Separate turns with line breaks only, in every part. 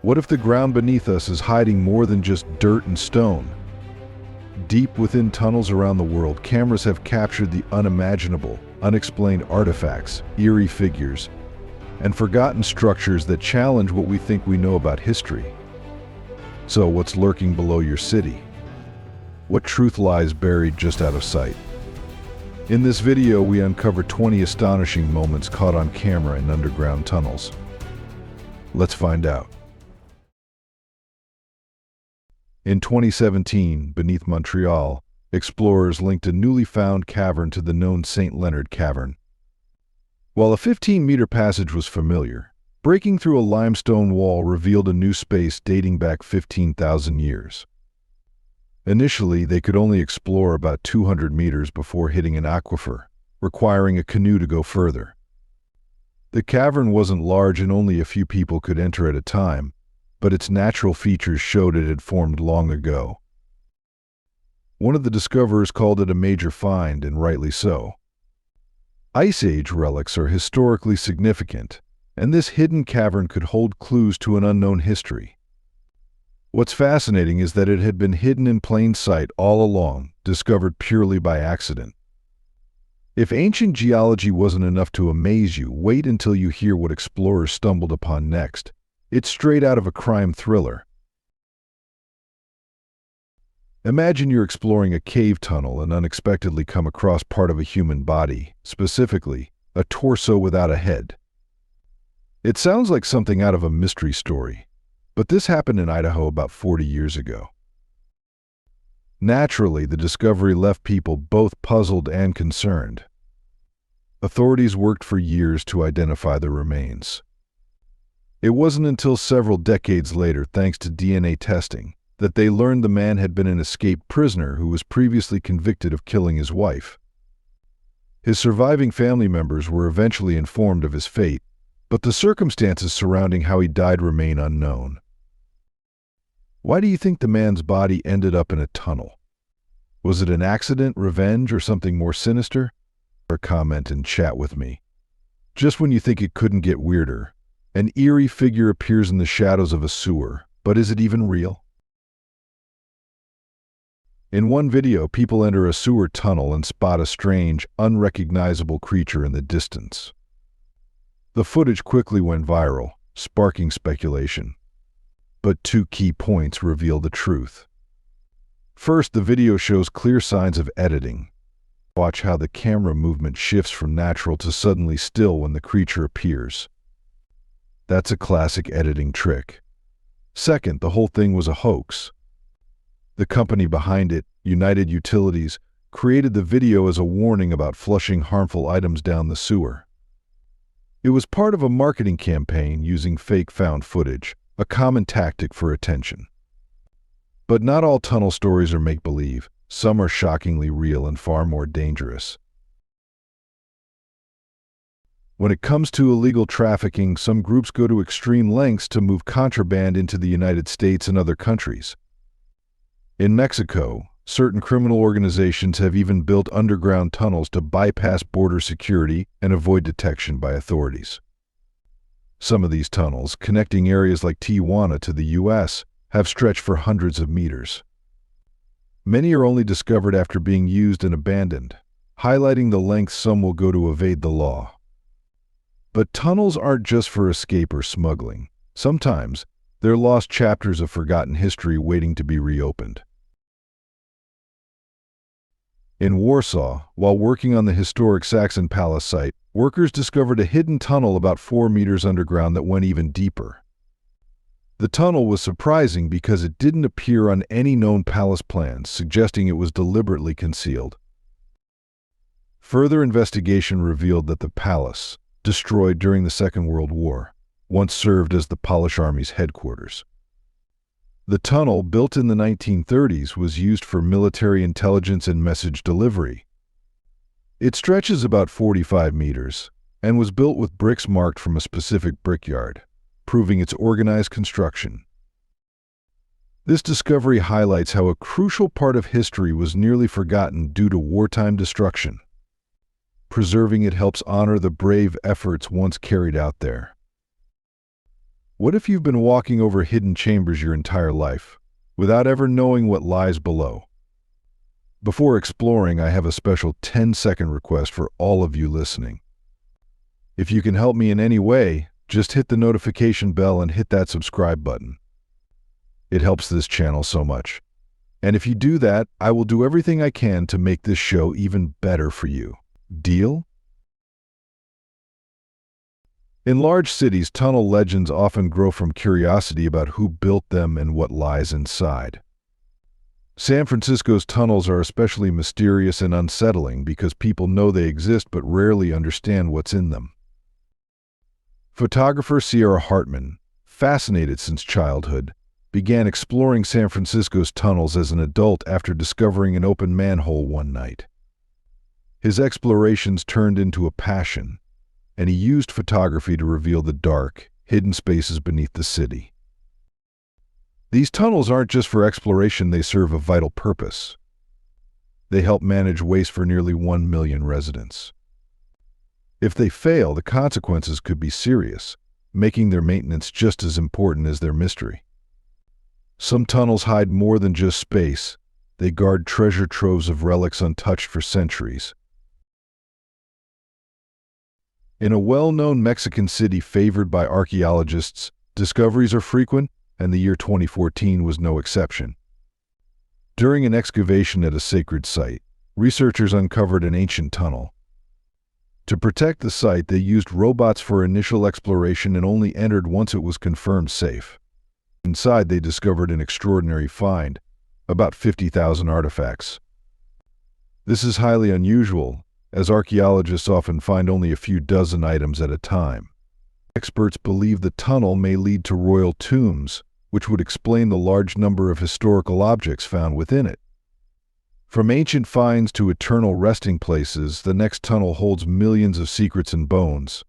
What if the ground beneath us is hiding more than just dirt and stone? Deep within tunnels around the world, cameras have captured the unimaginable, unexplained artifacts, eerie figures, and forgotten structures that challenge what we think we know about history. So, what's lurking below your city? What truth lies buried just out of sight? In this video, we uncover 20 astonishing moments caught on camera in underground tunnels. Let's find out. In 2017, beneath Montreal, explorers linked a newly found cavern to the known St. Leonard Cavern. While a 15-meter passage was familiar, breaking through a limestone wall revealed a new space dating back 15,000 years. Initially, they could only explore about 200 meters before hitting an aquifer, requiring a canoe to go further. The cavern wasn't large and only a few people could enter at a time, but its natural features showed it had formed long ago. One of the discoverers called it a major find, and rightly so. Ice Age relics are historically significant, and this hidden cavern could hold clues to an unknown history. What's fascinating is that it had been hidden in plain sight all along, discovered purely by accident. If ancient geology wasn't enough to amaze you, wait until you hear what explorers stumbled upon next. It's straight out of a crime thriller. Imagine you're exploring a cave tunnel and unexpectedly come across part of a human body, specifically, a torso without a head. It sounds like something out of a mystery story, but this happened in Idaho about 40 years ago. Naturally, the discovery left people both puzzled and concerned. Authorities worked for years to identify the remains. It wasn't until several decades later, thanks to DNA testing, that they learned the man had been an escaped prisoner who was previously convicted of killing his wife. His surviving family members were eventually informed of his fate, but the circumstances surrounding how he died remain unknown. Why do you think the man's body ended up in a tunnel? Was it an accident, revenge, or something more sinister? Or comment and chat with me. Just when you think it couldn't get weirder, an eerie figure appears in the shadows of a sewer, but is it even real? In one video, people enter a sewer tunnel and spot a strange, unrecognizable creature in the distance. The footage quickly went viral, sparking speculation. But two key points reveal the truth. First, the video shows clear signs of editing. Watch how the camera movement shifts from natural to suddenly still when the creature appears. That's a classic editing trick. Second, the whole thing was a hoax. The company behind it, United Utilities, created the video as a warning about flushing harmful items down the sewer. It was part of a marketing campaign using fake found footage, a common tactic for attention. But not all tunnel stories are make-believe. Some are shockingly real and far more dangerous. When it comes to illegal trafficking, some groups go to extreme lengths to move contraband into the United States and other countries. In Mexico, certain criminal organizations have even built underground tunnels to bypass border security and avoid detection by authorities. Some of these tunnels, connecting areas like Tijuana to the U.S., have stretched for hundreds of meters. Many are only discovered after being used and abandoned, highlighting the lengths some will go to evade the law. But tunnels aren't just for escape or smuggling. Sometimes, they're lost chapters of forgotten history waiting to be reopened. In Warsaw, while working on the historic Saxon palace site, workers discovered a hidden tunnel about 4 meters underground that went even deeper. The tunnel was surprising because it didn't appear on any known palace plans, suggesting it was deliberately concealed. Further investigation revealed that the palace, destroyed during the Second World War, once served as the Polish Army's headquarters. The tunnel, built in the 1930s, was used for military intelligence and message delivery. It stretches about 45 meters and was built with bricks marked from a specific brickyard, proving its organized construction. This discovery highlights how a crucial part of history was nearly forgotten due to wartime destruction. Preserving it helps honor the brave efforts once carried out there. What if you've been walking over hidden chambers your entire life, without ever knowing what lies below? Before exploring, I have a special 10-second request for all of you listening. If you can help me in any way, just hit the notification bell and hit that subscribe button. It helps this channel so much. And if you do that, I will do everything I can to make this show even better for you. Deal? In large cities, tunnel legends often grow from curiosity about who built them and what lies inside. San Francisco's tunnels are especially mysterious and unsettling because people know they exist but rarely understand what's in them. Photographer Sierra Hartman, fascinated since childhood, began exploring San Francisco's tunnels as an adult after discovering an open manhole one night. His explorations turned into a passion, and he used photography to reveal the dark, hidden spaces beneath the city. These tunnels aren't just for exploration, they serve a vital purpose. They help manage waste for nearly 1 million residents. If they fail, the consequences could be serious, making their maintenance just as important as their mystery. Some tunnels hide more than just space. They guard treasure troves of relics untouched for centuries. In a well-known Mexican city favored by archaeologists, discoveries are frequent, and the year 2014 was no exception. During an excavation at a sacred site, researchers uncovered an ancient tunnel. To protect the site, they used robots for initial exploration and only entered once it was confirmed safe. Inside, they discovered an extraordinary find, about 50,000 artifacts. This is highly unusual, as archaeologists often find only a few dozen items at a time. Experts believe the tunnel may lead to royal tombs, which would explain the large number of historical objects found within it. From ancient finds to eternal resting places, the next tunnel holds millions of secrets and bones.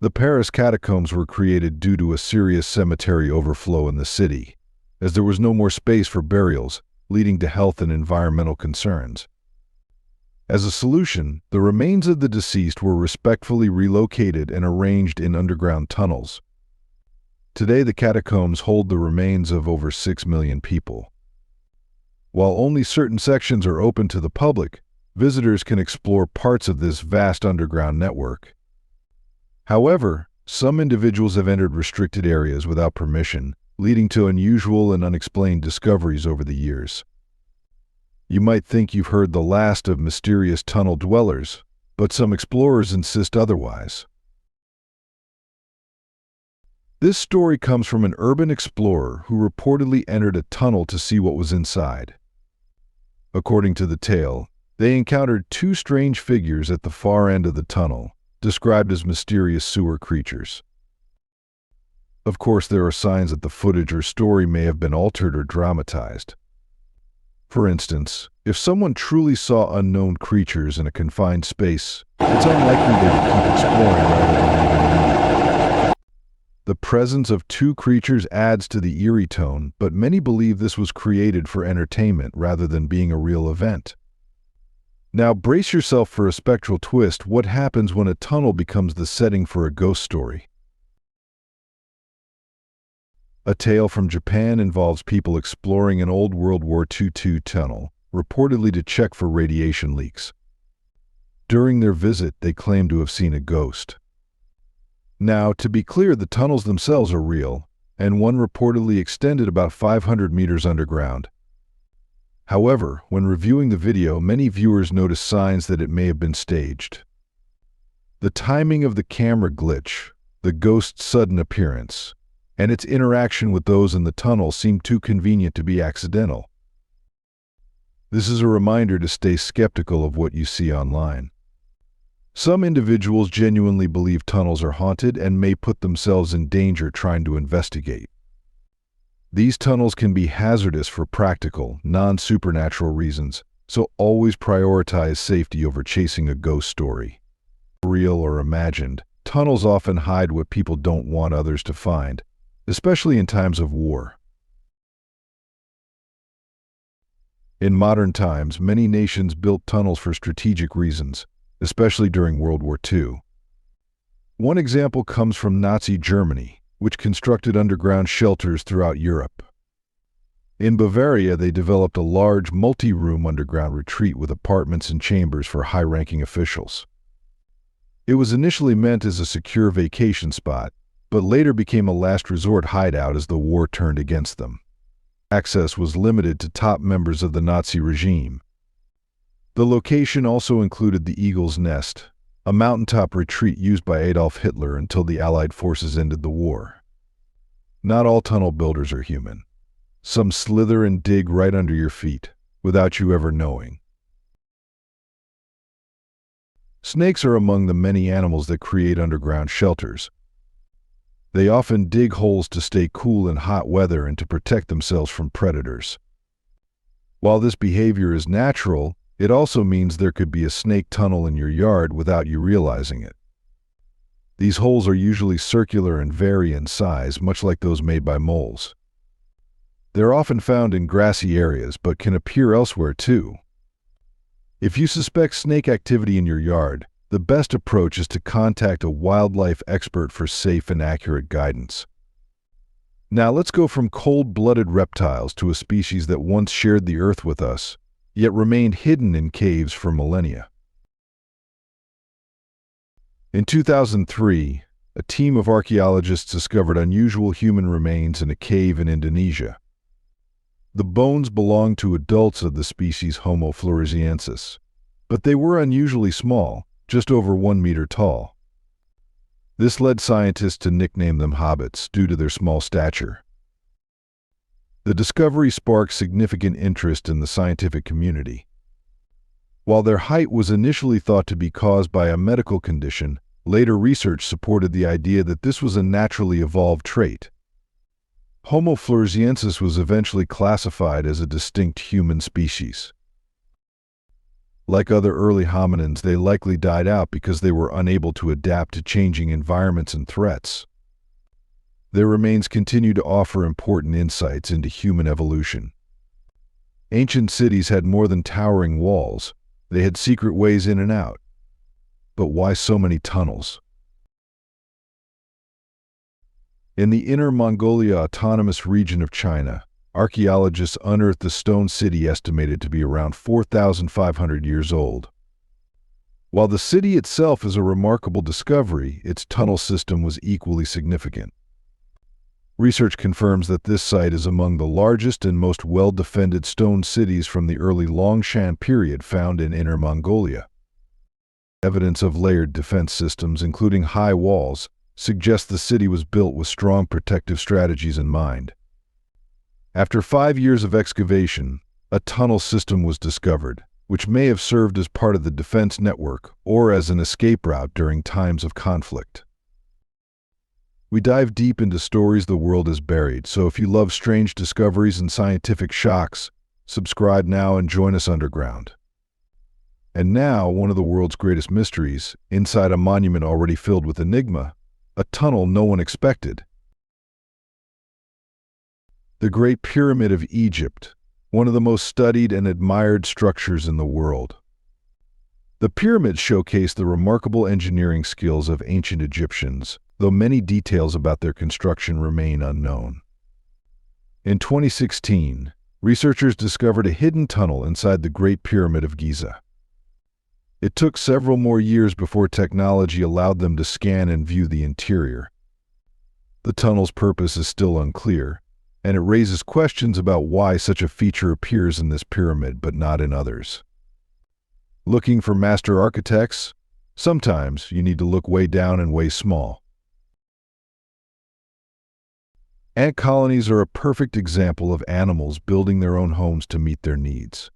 The Paris Catacombs were created due to a serious cemetery overflow in the city, as there was no more space for burials, leading to health and environmental concerns. As a solution, the remains of the deceased were respectfully relocated and arranged in underground tunnels. Today, the catacombs hold the remains of over 6 million people. While only certain sections are open to the public, visitors can explore parts of this vast underground network. However, some individuals have entered restricted areas without permission, leading to unusual and unexplained discoveries over the years. You might think you've heard the last of mysterious tunnel dwellers, but some explorers insist otherwise. This story comes from an urban explorer who reportedly entered a tunnel to see what was inside. According to the tale, they encountered two strange figures at the far end of the tunnel, described as mysterious sewer creatures. Of course, there are signs that the footage or story may have been altered or dramatized. For instance, if someone truly saw unknown creatures in a confined space, it's unlikely they would keep exploring rather than leaving. The presence of two creatures adds to the eerie tone, but many believe this was created for entertainment rather than being a real event. Now brace yourself for a spectral twist. What happens when a tunnel becomes the setting for a ghost story? A tale from Japan involves people exploring an old World War II tunnel, reportedly to check for radiation leaks. During their visit, they claim to have seen a ghost. Now, to be clear, the tunnels themselves are real, and one reportedly extended about 500 meters underground. However, when reviewing the video, many viewers noticed signs that it may have been staged. The timing of the camera glitch, the ghost's sudden appearance, and its interaction with those in the tunnel seemed too convenient to be accidental. This is a reminder to stay skeptical of what you see online. Some individuals genuinely believe tunnels are haunted and may put themselves in danger trying to investigate. These tunnels can be hazardous for practical, non-supernatural reasons, so always prioritize safety over chasing a ghost story. Real or imagined, tunnels often hide what people don't want others to find, especially in times of war. In modern times, many nations built tunnels for strategic reasons, especially during World War II. One example comes from Nazi Germany, which constructed underground shelters throughout Europe. In Bavaria, they developed a large multi-room underground retreat with apartments and chambers for high-ranking officials. It was initially meant as a secure vacation spot, but later became a last resort hideout as the war turned against them. Access was limited to top members of the Nazi regime. The location also included the Eagle's Nest, a mountaintop retreat used by Adolf Hitler until the Allied forces ended the war. Not all tunnel builders are human. Some slither and dig right under your feet, without you ever knowing. Snakes are among the many animals that create underground shelters. They often dig holes to stay cool in hot weather and to protect themselves from predators. While this behavior is natural, it also means there could be a snake tunnel in your yard without you realizing it. These holes are usually circular and vary in size, much like those made by moles. They're often found in grassy areas, but can appear elsewhere too. If you suspect snake activity in your yard, the best approach is to contact a wildlife expert for safe and accurate guidance. Now let's go from cold-blooded reptiles to a species that once shared the earth with us, yet remained hidden in caves for millennia. In 2003, a team of archaeologists discovered unusual human remains in a cave in Indonesia. The bones belonged to adults of the species Homo floresiensis, but they were unusually small, just over 1 meter tall. This led scientists to nickname them Hobbits due to their small stature. The discovery sparked significant interest in the scientific community. While their height was initially thought to be caused by a medical condition, later research supported the idea that this was a naturally evolved trait. Homo floresiensis was eventually classified as a distinct human species. Like other early hominins, they likely died out because they were unable to adapt to changing environments and threats. Their remains continue to offer important insights into human evolution. Ancient cities had more than towering walls. They had secret ways in and out. But why so many tunnels? In the Inner Mongolia Autonomous Region of China, archaeologists unearthed the stone city estimated to be around 4,500 years old. While the city itself is a remarkable discovery, its tunnel system was equally significant. Research confirms that this site is among the largest and most well-defended stone cities from the early Longshan period found in Inner Mongolia. Evidence of layered defense systems, including high walls, suggests the city was built with strong protective strategies in mind. After 5 years of excavation, a tunnel system was discovered, which may have served as part of the defense network or as an escape route during times of conflict. We dive deep into stories the world has buried, so if you love strange discoveries and scientific shocks, subscribe now and join us underground. And now, one of the world's greatest mysteries, inside a monument already filled with enigma, a tunnel no one expected. The Great Pyramid of Egypt, one of the most studied and admired structures in the world. The pyramids showcase the remarkable engineering skills of ancient Egyptians, though many details about their construction remain unknown. In 2016, researchers discovered a hidden tunnel inside the Great Pyramid of Giza. It took several more years before technology allowed them to scan and view the interior. The tunnel's purpose is still unclear, and it raises questions about why such a feature appears in this pyramid but not in others. Looking for master architects? Sometimes you need to look way down and way small. Ant colonies are a perfect example of animals building their own homes to meet their needs.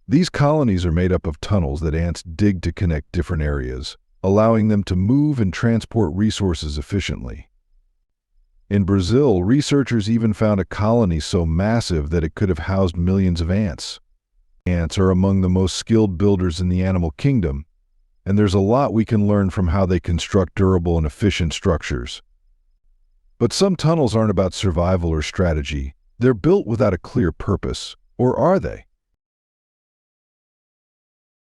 These colonies are made up of tunnels that ants dig to connect different areas, allowing them to move and transport resources efficiently. In Brazil, researchers even found a colony so massive that it could have housed millions of ants. Ants are among the most skilled builders in the animal kingdom, and there's a lot we can learn from how they construct durable and efficient structures. But some tunnels aren't about survival or strategy. They're built without a clear purpose. Or are they?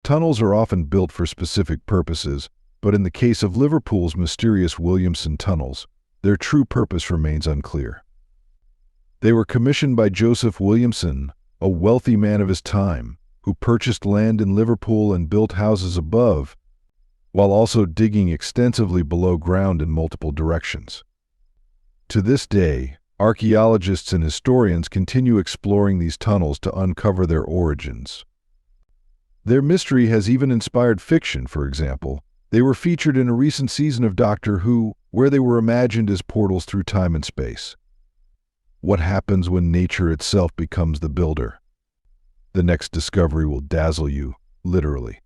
Tunnels are often built for specific purposes, But in the case of Liverpool's mysterious Williamson tunnels, their true purpose remains unclear. They were commissioned by Joseph Williamson, a wealthy man of his time, who purchased land in Liverpool and built houses above, while also digging extensively below ground in multiple directions. To this day, archaeologists and historians continue exploring these tunnels to uncover their origins. Their mystery has even inspired fiction. For example, they were featured in a recent season of Doctor Who, where they were imagined as portals through time and space. What happens when nature itself becomes the builder? The next discovery will dazzle you, literally.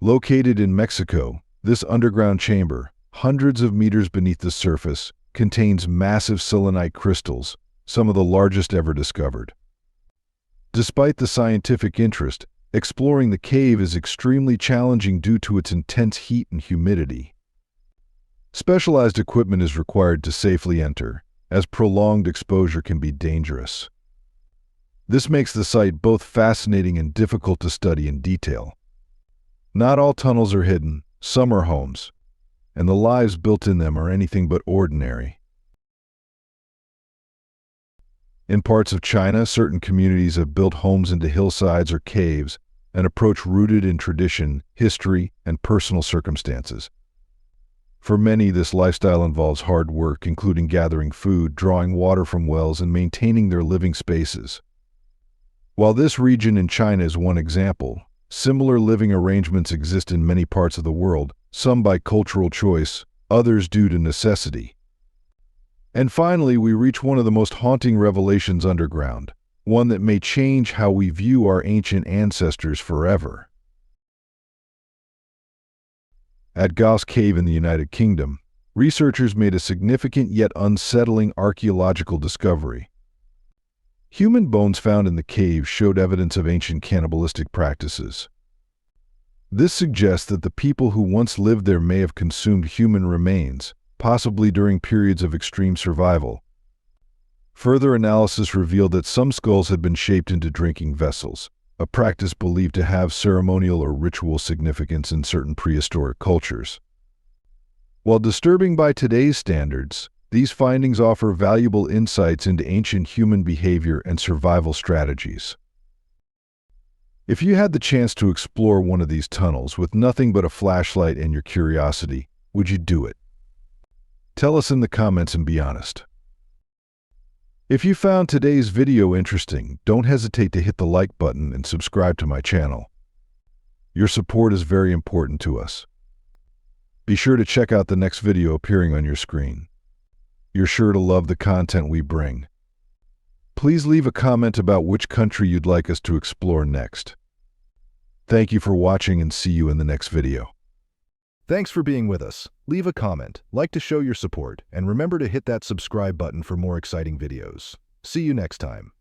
Located in Mexico, this underground chamber, hundreds of meters beneath the surface, contains massive selenite crystals, some of the largest ever discovered. Despite the scientific interest, exploring the cave is extremely challenging due to its intense heat and humidity. Specialized equipment is required to safely enter, as prolonged exposure can be dangerous. This makes the site both fascinating and difficult to study in detail. Not all tunnels are hidden, some are homes, and the lives built in them are anything but ordinary. In parts of China, certain communities have built homes into hillsides or caves, an approach rooted in tradition, history, and personal circumstances. For many, this lifestyle involves hard work, including gathering food, drawing water from wells, and maintaining their living spaces. While this region in China is one example, similar living arrangements exist in many parts of the world, some by cultural choice, others due to necessity. And finally, we reach one of the most haunting revelations underground, one that may change how we view our ancient ancestors forever. At Goff's Cave in the United Kingdom, researchers made a significant yet unsettling archaeological discovery. Human bones found in the cave showed evidence of ancient cannibalistic practices. This suggests that the people who once lived there may have consumed human remains, possibly during periods of extreme survival. Further analysis revealed that some skulls had been shaped into drinking vessels, a practice believed to have ceremonial or ritual significance in certain prehistoric cultures. While disturbing by today's standards, these findings offer valuable insights into ancient human behavior and survival strategies. If you had the chance to explore one of these tunnels with nothing but a flashlight and your curiosity, would you do it? Tell us in the comments and be honest. If you found today's video interesting, don't hesitate to hit the like button and subscribe to my channel. Your support is very important to us. Be sure to check out the next video appearing on your screen. You're sure to love the content we bring. Please leave a comment about which country you'd like us to explore next. Thank you for watching and see you in the next video.
Thanks for being with us. Leave a comment, like to show your support, and remember to hit that subscribe button for more exciting videos. See you next time.